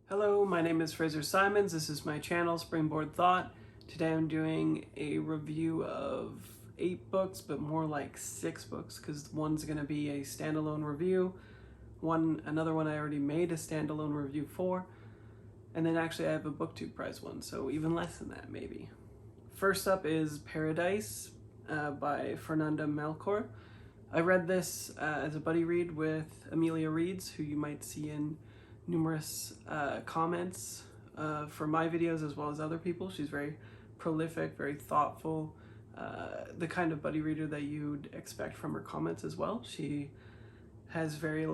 Hello, my name is Fraser Simons. This is my channel, Springboard Thought. Today I'm doing a review of 8 books, but more like 6 books, because one's going to be a standalone review. Another one I already made a standalone review for. And then actually I have a Booktube prize one, so even less than that maybe. First up is Paradais by Fernanda Melchor. I read this as a buddy read with Amelia Reads, who you might see in numerous comments for my videos as well as other people. She's very prolific, very thoughtful, the kind of buddy reader that you'd expect from her comments as well. She has very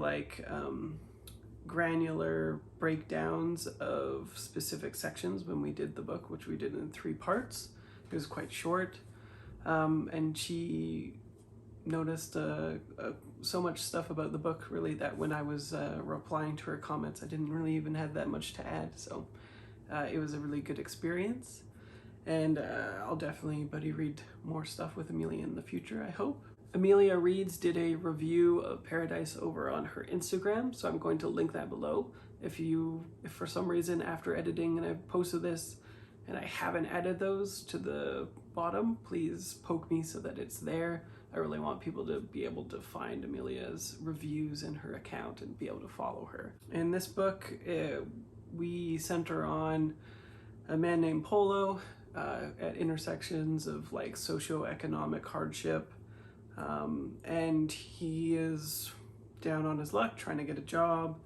granular breakdowns of specific sections when we did the book, which we did in 3 parts. It was quite short, and she noticed so much stuff about the book really that when I was replying to her comments I didn't really even have that much to add, so it was a really good experience, and I'll definitely buddy read more stuff with Amelia in the future, I hope. Amelia Reads did a review of Paradais over on her Instagram, so I'm going to link that below. If for some reason after editing and I've posted this and I haven't added those to the bottom, please poke me so that it's there. I really want people to be able to find Amelia's reviews in her account and be able to follow her. In this book, we center on a man named Polo at intersections of socioeconomic hardship, and he is down on his luck trying to get a job,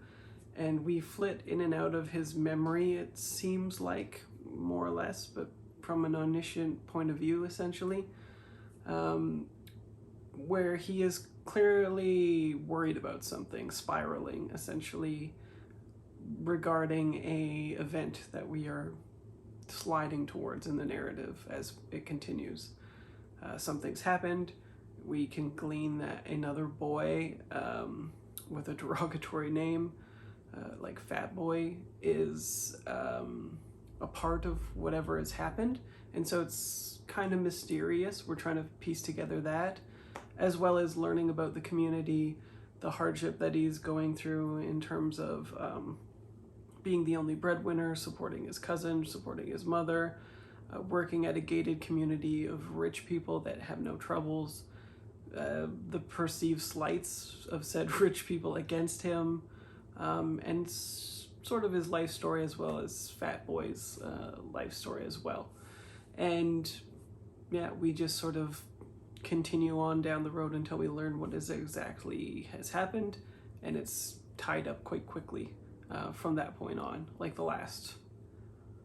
and we flit in and out of his memory, it seems like, more or less, but from an omniscient point of view, essentially. Where he is clearly worried about something spiraling, essentially, regarding a event that we are sliding towards in the narrative as it continues. Something's happened. We can glean that another boy with a derogatory name, like Fat Boy, is a part of whatever has happened. And so it's kind of mysterious. We're trying to piece together that, as well as learning about the community, the hardship that he's going through in terms of being the only breadwinner, supporting his cousin, supporting his mother, working at a gated community of rich people that have no troubles, the perceived slights of said rich people against him, and sort of his life story as well as Fat Boy's life story as well. And yeah, we just sort of continue on down the road until we learn what exactly has happened, and it's tied up quite quickly from that point on. Like the last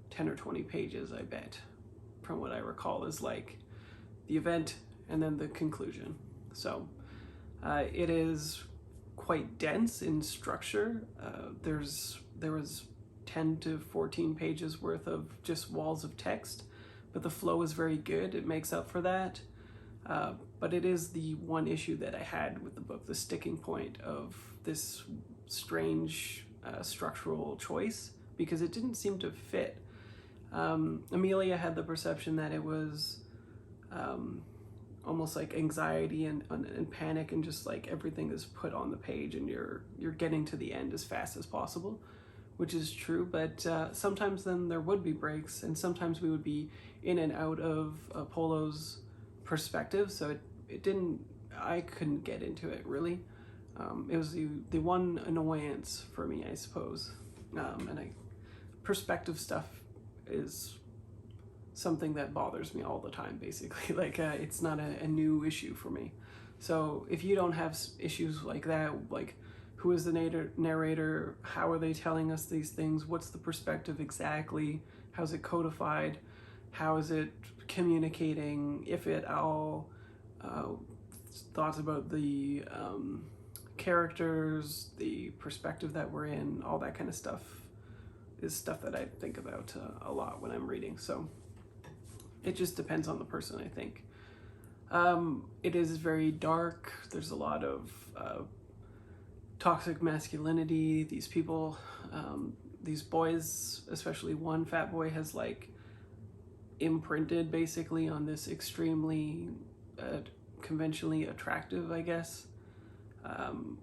10 or 20 pages, I bet, from what I recall, is like the event and then the conclusion. So it is quite dense in structure. There was 10 to 14 pages worth of just walls of text, but the flow is very good. It makes up for that. But it is the one issue that I had with the book, the sticking point of this strange structural choice, because it didn't seem to fit. Amelia had the perception that it was almost like anxiety and panic, and just like everything is put on the page and you're getting to the end as fast as possible, which is true, but sometimes then there would be breaks, and sometimes we would be in and out of Polo's perspective, so I couldn't get into it really. It was the one annoyance for me, I suppose. Perspective stuff is something that bothers me all the time, basically. It's not a new issue for me. So if you don't have issues like that, like who is the narrator, how are they telling us these things, what's the perspective exactly, how's it codified, how is it communicating, if at all, thoughts about the characters, the perspective that we're in, all that kind of stuff is stuff that I think about a lot when I'm reading. So it just depends on the person, I think. It is very dark. There's a lot of toxic masculinity. These people, these boys, especially one Fat Boy, has imprinted basically on this extremely conventionally attractive, I guess,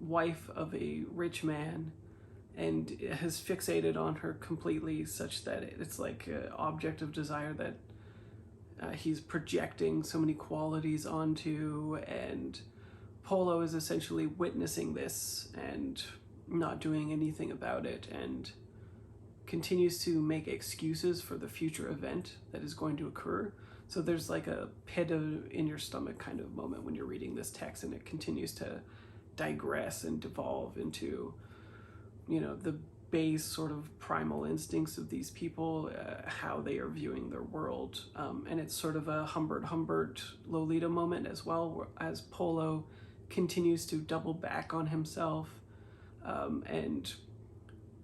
wife of a rich man and has fixated on her completely, such that it's like an object of desire that he's projecting so many qualities onto, and Polo is essentially witnessing this and not doing anything about it, and continues to make excuses for the future event that is going to occur. So there's like a pit in your stomach kind of moment when you're reading this text, and it continues to digress and devolve into, you know, the base sort of primal instincts of these people, how they are viewing their world. And it's sort of a Humbert Lolita moment as well, as Polo continues to double back on himself, and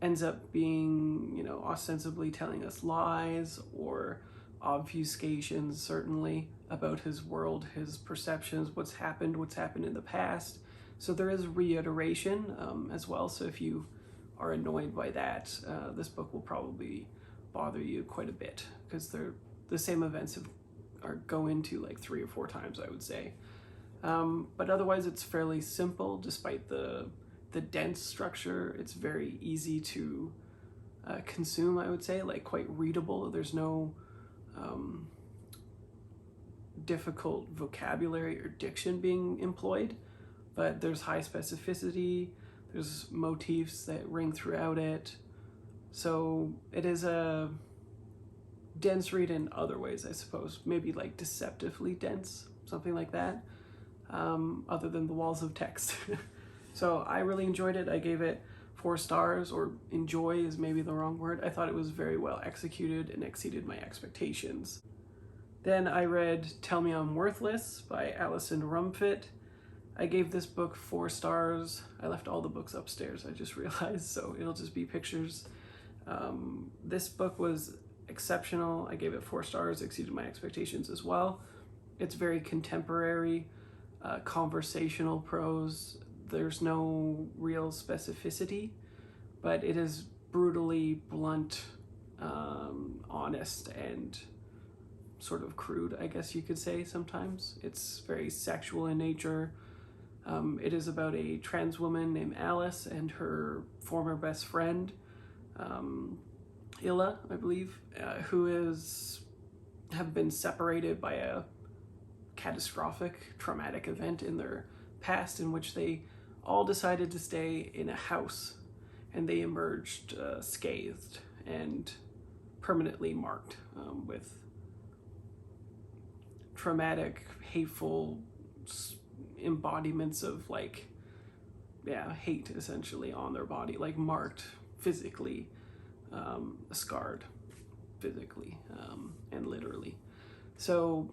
ends up being, you know, ostensibly telling us lies or obfuscations, certainly, about his world, his perceptions, what's happened in the past. So there is reiteration as well. So if you are annoyed by that, this book will probably bother you quite a bit, because they're the same events go into like 3 or 4 times, I would say. But otherwise, it's fairly simple, despite the dense structure. It's very easy to consume, I would say, like quite readable. There's no difficult vocabulary or diction being employed, but there's high specificity, there's motifs that ring throughout it. So it is a dense read in other ways, I suppose, maybe like deceptively dense, something like that, other than the walls of text. So I really enjoyed it. I gave it 4 stars, or enjoy is maybe the wrong word. I thought it was very well executed and exceeded my expectations. Then I read Tell Me I'm Worthless by Alison Rumfitt. I gave this book 4 stars. I left all the books upstairs, I just realized, so it'll just be pictures. This book was exceptional. I gave it 4 stars, exceeded my expectations as well. It's very contemporary, conversational prose. There's no real specificity, but it is brutally blunt, honest, and sort of crude, I guess you could say sometimes. It's very sexual in nature. It is about a trans woman named Alice and her former best friend, Illa, I believe, who have been separated by a catastrophic, traumatic event in their past, in which they all decided to stay in a house, and they emerged scathed and permanently marked with traumatic, hateful embodiments of hate, essentially, on their body, like marked physically, scarred physically, and literally. So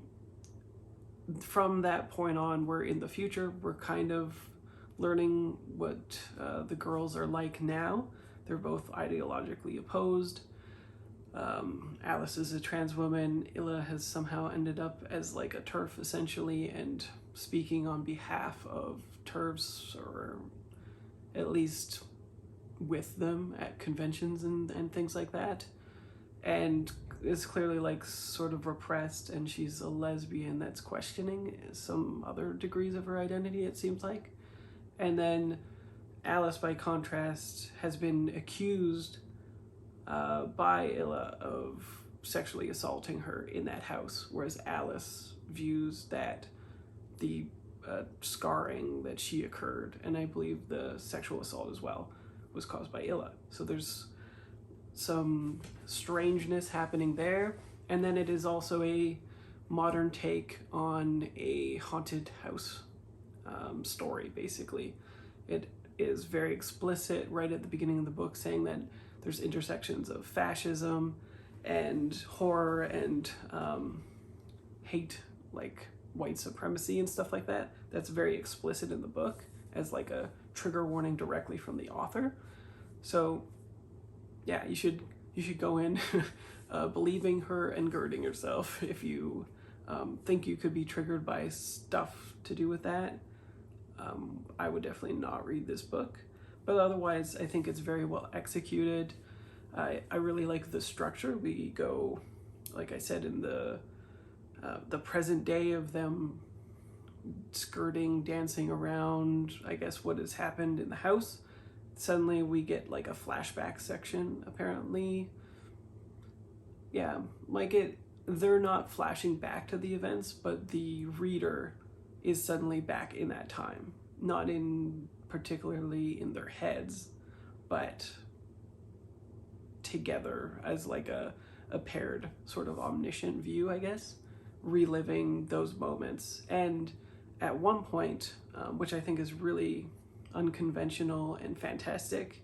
from that point on, we're in the future. We're kind of learning what the girls are like now. They're both ideologically opposed. Alice is a trans woman. Illa has somehow ended up as like a TERF, essentially, and speaking on behalf of TERFs, or at least with them at conventions and things like that, and is clearly like sort of repressed, and she's a lesbian that's questioning some other degrees of her identity, it seems like. And then Alice, by contrast, has been accused by Illa of sexually assaulting her in that house, whereas Alice views that the scarring that she occurred, and I believe the sexual assault as well, was caused by Illa. So there's some strangeness happening there. And then it is also a modern take on a haunted house story, basically. It is very explicit right at the beginning of the book, saying that there's intersections of fascism and horror and hate, like white supremacy and stuff like that. That's very explicit in the book, as like a trigger warning directly from the author. So yeah, you should go in believing her and girding yourself if you think you could be triggered by stuff to do with that. I would definitely not read this book, but otherwise I think it's very well executed. I really like the structure. We go, like I said, in the present day of them skirting, dancing around, I guess, what has happened in the house, suddenly we get like a flashback section, apparently. Yeah, like they're not flashing back to the events, but the reader is suddenly back in that time. Not in particularly in their heads, but together as like a paired sort of omniscient view, I guess, reliving those moments. And at one point, which I think is really unconventional and fantastic,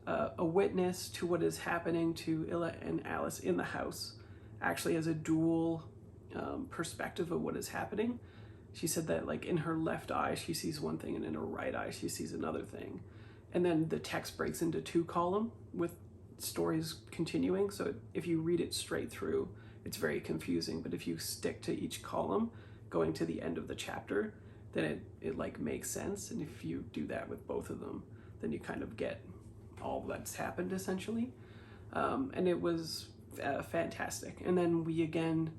a witness to what is happening to Illa and Alice in the house actually has a dual perspective of what is happening. She said that like in her left eye she sees one thing and in her right eye she sees another thing. And then the text breaks into 2 column with stories continuing. So if you read it straight through, it's very confusing. But if you stick to each column going to the end of the chapter, then it like makes sense. And if you do that with both of them, then you kind of get all that's happened essentially. And it was fantastic. And then we again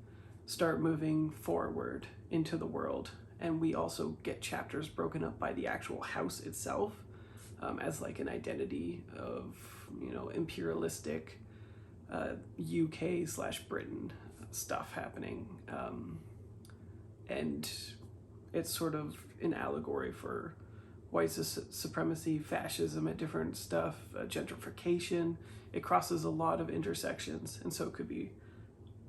start moving forward into the world, and we also get chapters broken up by the actual house itself, as like an identity of, you know, imperialistic UK/Britain stuff happening, and it's sort of an allegory for white supremacy, fascism at different stuff, gentrification. It crosses a lot of intersections, and so it could be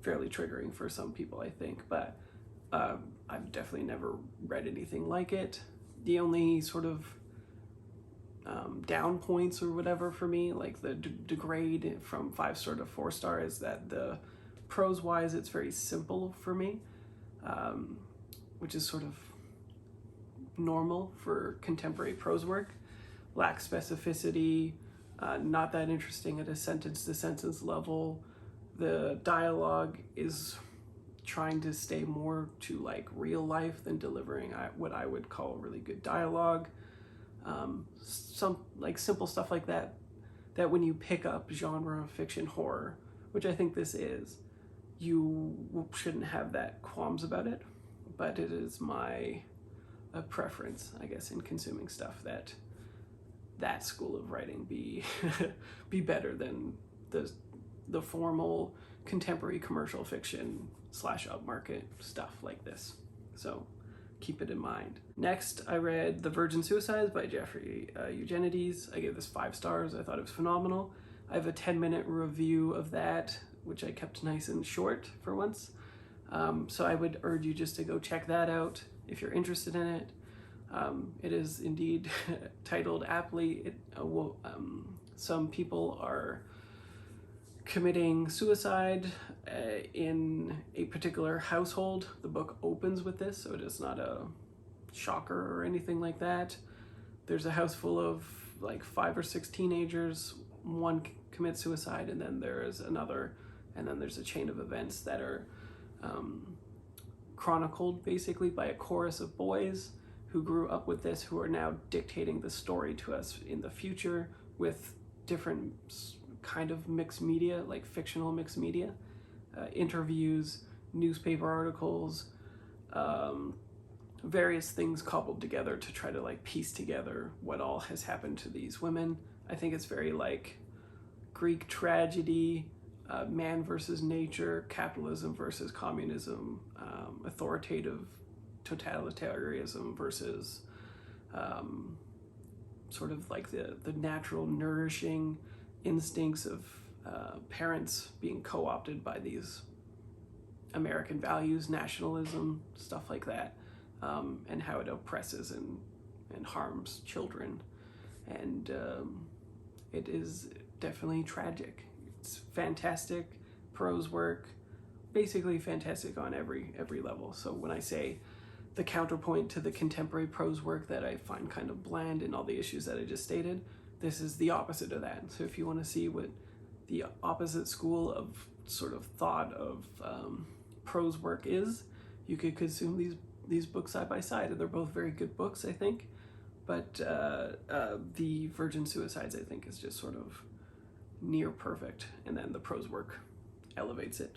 fairly triggering for some people, I think, but I've definitely never read anything like it. The only sort of down points or whatever for me, like the degrade from 5-star to 4-star, is that the prose wise it's very simple for me, which is sort of normal for contemporary prose work. Lacks specificity, not that interesting at a sentence to sentence level. The dialogue is trying to stay more to like real life than delivering what I would call really good dialogue. Some like simple stuff like that when you pick up genre fiction horror, which I think this is, you shouldn't have that qualms about it, but it is my preference, I guess, in consuming stuff that school of writing be be better than the formal contemporary commercial fiction / upmarket stuff like this. So keep it in mind. Next, I read The Virgin Suicides by Jeffrey Eugenides. I gave this 5 stars. I thought it was phenomenal. I have a 10-minute review of that, which I kept nice and short for once. So I would urge you just to go check that out if you're interested in it. It is indeed titled aptly. Some people are committing suicide in a particular household. The book opens with this, so it is not a shocker or anything like that. There's a house full of like 5 or 6 teenagers. One commits suicide, and then there is another, and then there's a chain of events that are chronicled basically by a chorus of boys who grew up with this, who are now dictating the story to us in the future with different kind of mixed media, like fictional mixed media, interviews, newspaper articles, various things cobbled together to try to like piece together what all has happened to these women. I think it's very like Greek tragedy, man versus nature, capitalism versus communism, authoritative totalitarianism versus sort of like the natural nourishing instincts of parents being co-opted by these American values, nationalism, stuff like that, and how it oppresses and harms children. And it is definitely tragic. It's fantastic prose work, basically fantastic on every level. So when I say the counterpoint to the contemporary prose work that I find kind of bland in all the issues that I just stated, this is the opposite of that. So if you want to see what the opposite school of sort of thought of prose work is, you could consume these books side by side, and they're both very good books, I think. But The Virgin Suicides, I think, is just sort of near perfect, and then the prose work elevates it.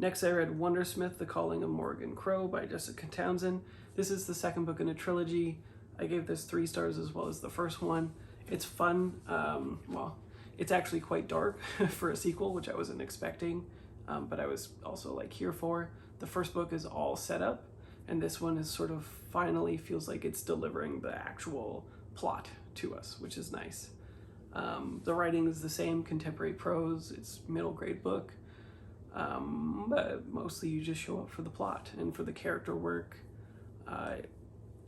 Next, I read Wundersmith, The Calling of Morrigan Crow by Jessica Townsend. This is the second book in a trilogy. I gave this 3 stars as well as the first one. It's fun. Well, it's actually quite dark for a sequel, which I wasn't expecting, but I was also like here for. The first book is all set up, and this one is sort of finally feels like it's delivering the actual plot to us, which is nice. The writing is the same, contemporary prose. It's middle grade book, but mostly you just show up for the plot and for the character work.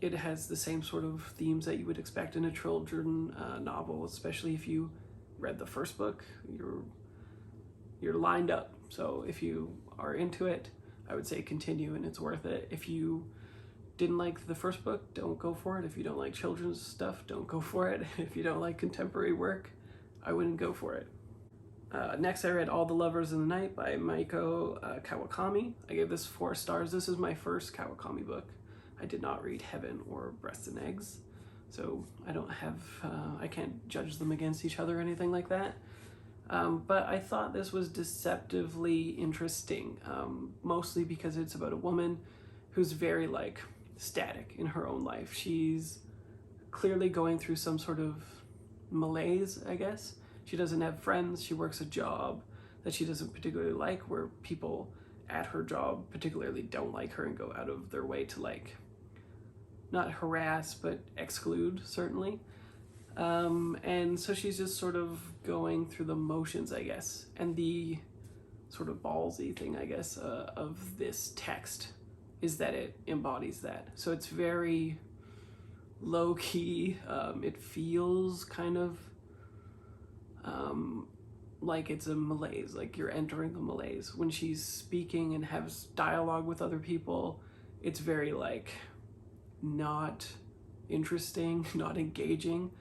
It has the same sort of themes that you would expect in a children novel, especially if you read the first book. You're lined up. So if you are into it, I would say continue, and it's worth it. If you didn't like the first book, don't go for it. If you don't like children's stuff, don't go for it. If you don't like contemporary work, I wouldn't go for it. Next, I read All the Lovers in the Night by Mieko Kawakami. I gave this 4 stars. This is my first Kawakami book. I did not read Heaven or Breasts and Eggs, so I don't have, I can't judge them against each other or anything like that. But I thought this was deceptively interesting, mostly because it's about a woman who's very like static in her own life. She's clearly going through some sort of malaise, I guess. She doesn't have friends. She works a job that she doesn't particularly like, where people at her job particularly don't like her and go out of their way to like, not harass, but exclude, certainly. And so she's just sort of going through the motions, I guess. And the sort of ballsy thing, I guess, of this text is that it embodies that. So it's very low-key. It feels kind of like it's a malaise, like you're entering the malaise. When she's speaking and has dialogue with other people, it's very like not interesting, not engaging,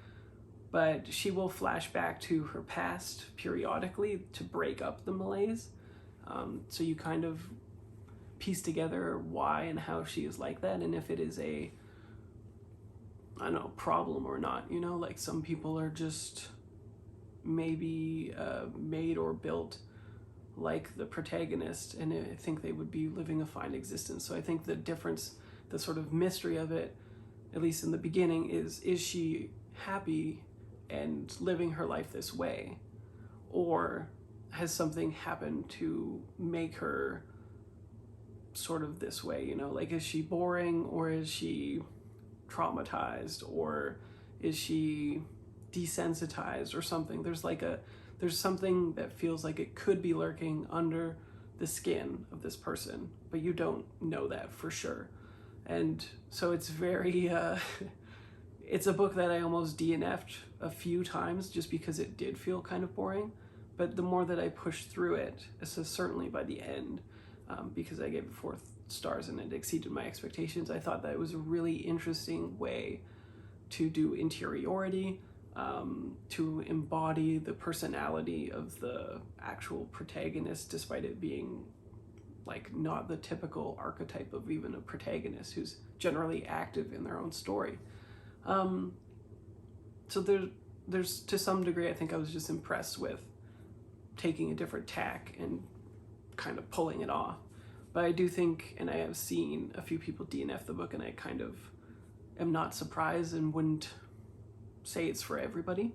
but she will flash back to her past periodically to break up the malaise. So you kind of piece together why and how she is like that, and if it is a, I don't know, problem or not, you know, like some people are just maybe made or built like the protagonist, and I think they would be living a fine existence. So I think the difference, the sort of mystery of it, at least in the beginning, is she happy and living her life this way, or has something happened to make her sort of this way, you know, like is she boring, or is she traumatized, or is she desensitized or something? There's something that feels like it could be lurking under the skin of this person, but you don't know that for sure. And so it's very it's a book that I almost DNF'd a few times just because it did feel kind of boring. But the more that I pushed through it, so certainly by the end, because I gave it 4 stars and it exceeded my expectations, I thought that it was a really interesting way to do interiority, to embody the personality of the actual protagonist, despite it being like not the typical archetype of even a protagonist who's generally active in their own story. So there's to some degree, I think I was just impressed with taking a different tack and kind of pulling it off. But I do think, and I have seen a few people DNF the book, and I kind of am not surprised and wouldn't say it's for everybody.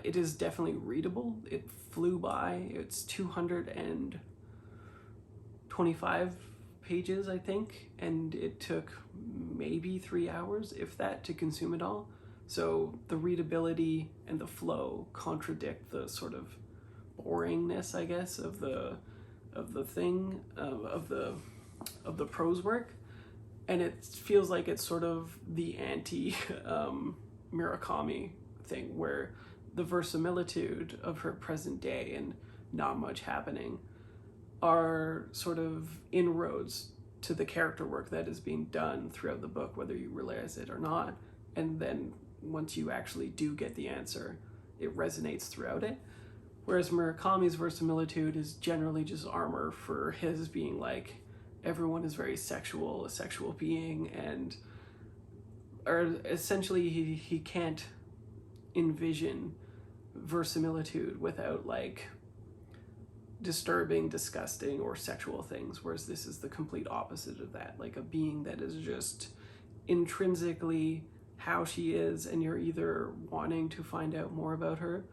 It is definitely readable. It flew by. It's 225 pages, I think, and it took maybe 3 hours, if that, to consume it all. So the readability and the flow contradict the sort of boringness, I guess, of the prose work, and it feels like it's sort of the anti Murakami thing, where the verisimilitude of her present day and not much happening are sort of inroads to the character work that is being done throughout the book, whether you realize it or not. And then once you actually do get the answer, it resonates throughout it. Whereas Murakami's verisimilitude is generally just armor for his being like, everyone is very sexual, a sexual being, and or essentially he can't envision verisimilitude without like disturbing, disgusting, or sexual things, whereas this is the complete opposite of that, like a being that is just intrinsically how she is, and you're either wanting to find out more about her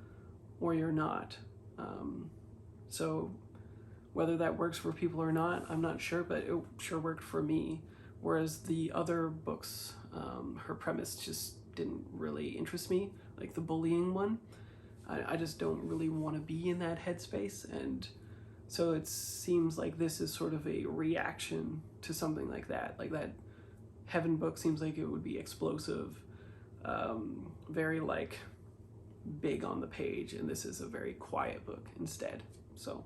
or you're not. So whether that works for people or not, I'm not sure, but it sure worked for me. Whereas the other books, her premise just didn't really interest me, like the bullying one. I just don't really want to be in that headspace, and so it seems like this is sort of a reaction to something like that. Like that Heaven book seems like it would be explosive, very like big on the page, and this is a very quiet book instead. So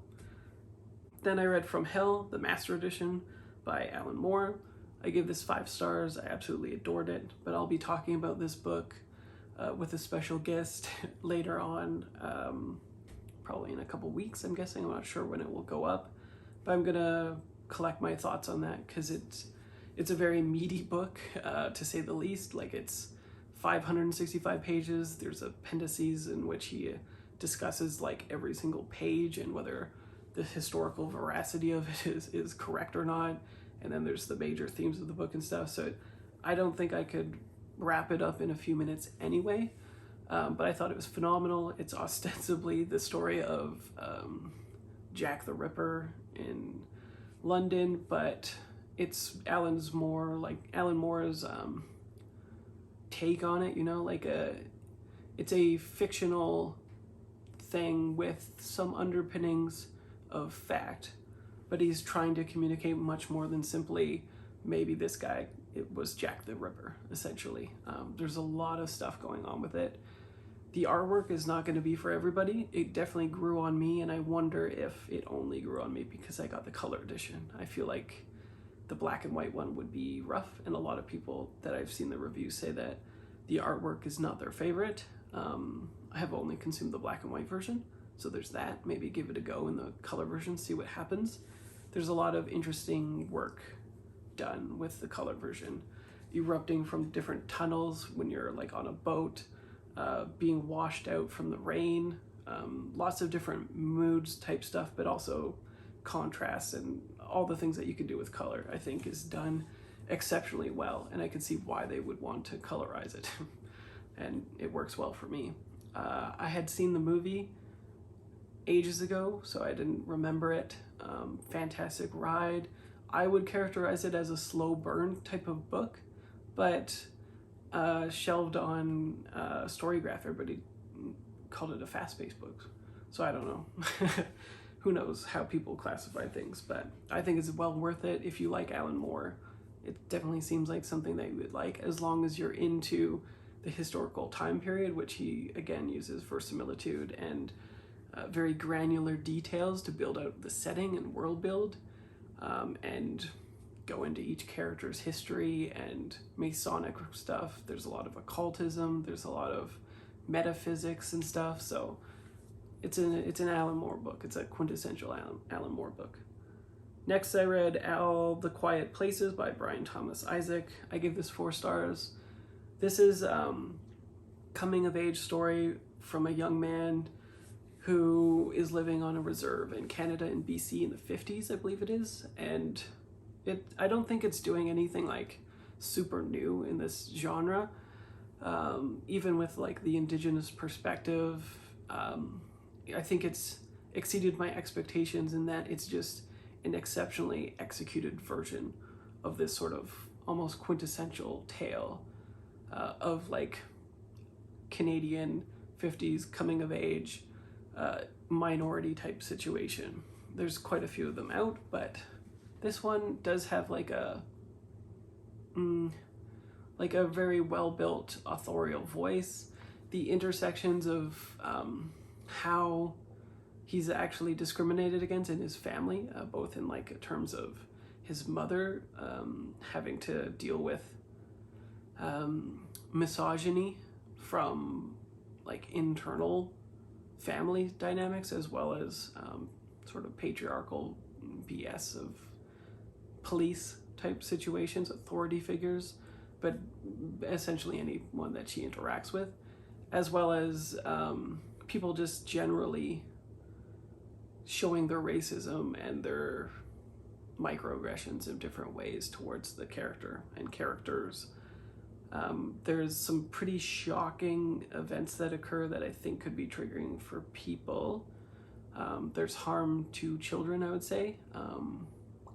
then I read From Hell, the Master Edition by Alan Moore. I give this 5 stars. I absolutely adored it, but I'll be talking about this book with a special guest later on, probably in a couple weeks, I'm guessing. I'm not sure when it will go up, but I'm gonna collect my thoughts on that because it's a very meaty book, to say the least. Like, it's 565 pages. There's appendices in which he discusses like every single page and whether the historical veracity of it is correct or not. And then there's the major themes of the book and stuff. So I don't think I could wrap it up in a few minutes anyway. But I thought it was phenomenal. It's ostensibly the story of Jack the Ripper in London, but it's Alan Moore's take on it, you know, like it's a fictional thing with some underpinnings of fact, but he's trying to communicate much more than simply maybe this guy, it was Jack the Ripper, essentially. There's a lot of stuff going on with it. The artwork is not going to be for everybody. It definitely grew on me, and I wonder if it only grew on me because I got the color edition. I feel like the black and white one would be rough, and a lot of people that I've seen the reviews say that the artwork is not their favorite. I have only consumed the black and white version, so there's that. Maybe give it a go in the color version, see what happens. There's a lot of interesting work done with the color version. Erupting from different tunnels when you're like on a boat, being washed out from the rain, lots of different moods type stuff, but also contrasts and all the things that you can do with color, I think is done exceptionally well, and I can see why they would want to colorize it. And it works well for me. I had seen the movie ages ago, so I didn't remember it. Fantastic ride. I would characterize it as a slow burn type of book, but shelved on Storygraph. Everybody called it a fast-paced book, so I don't know. Who knows how people classify things, but I think it's well worth it if you like Alan Moore. It definitely seems like something that you would like, as long as you're into the historical time period, which he again uses verisimilitude and very granular details to build out the setting and world build, and go into each character's history and Masonic stuff. There's a lot of occultism, there's a lot of metaphysics and stuff, so it's an Alan Moore book. It's a quintessential Alan Moore book. Next, I read All the Quiet Places by Brian Thomas Isaac. I give this 4 stars. This is coming of age story from a young man who is living on a reserve in Canada in BC in the 50s, I believe it is. And I don't think it's doing anything like super new in this genre. Even with like the indigenous perspective, I think it's exceeded my expectations in that it's just an exceptionally executed version of this sort of almost quintessential tale of like Canadian 50s coming of age minority type situation. There's quite a few of them out, but this one does have like a very well-built authorial voice. The intersections of how he's actually discriminated against in his family, both in like terms of his mother having to deal with misogyny from like internal family dynamics, as well as sort of patriarchal BS of police type situations, authority figures, but essentially anyone that she interacts with, as well as people just generally showing their racism and their microaggressions in different ways towards the character and characters. There's some pretty shocking events that occur that I think could be triggering for people. There's harm to children, I would say.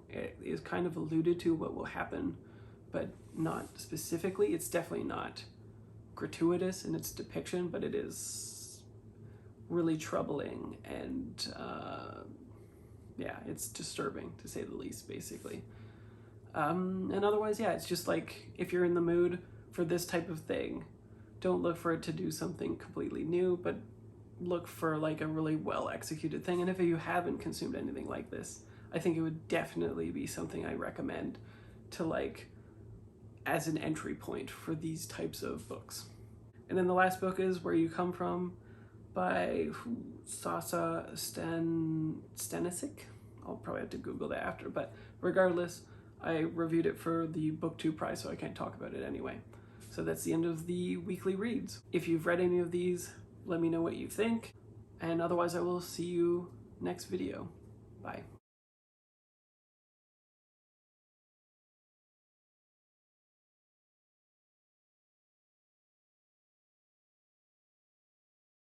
It is kind of alluded to what will happen, but not specifically. It's definitely not gratuitous in its depiction, but it is really troubling and yeah, it's disturbing to say the least, basically. And otherwise, yeah, it's just like, if you're in the mood for this type of thing, don't look for it to do something completely new, but look for like a really well executed thing. And if you haven't consumed anything like this, I think it would definitely be something I recommend to like as an entry point for these types of books. And then the last book is Where You Come From by Sasa Stanisic. I'll probably have to Google that after, but regardless, I reviewed it for the Booktube prize, so I can't talk about it anyway. So that's the end of the weekly reads. If you've read any of these, let me know what you think, and otherwise I will see you next video. Bye.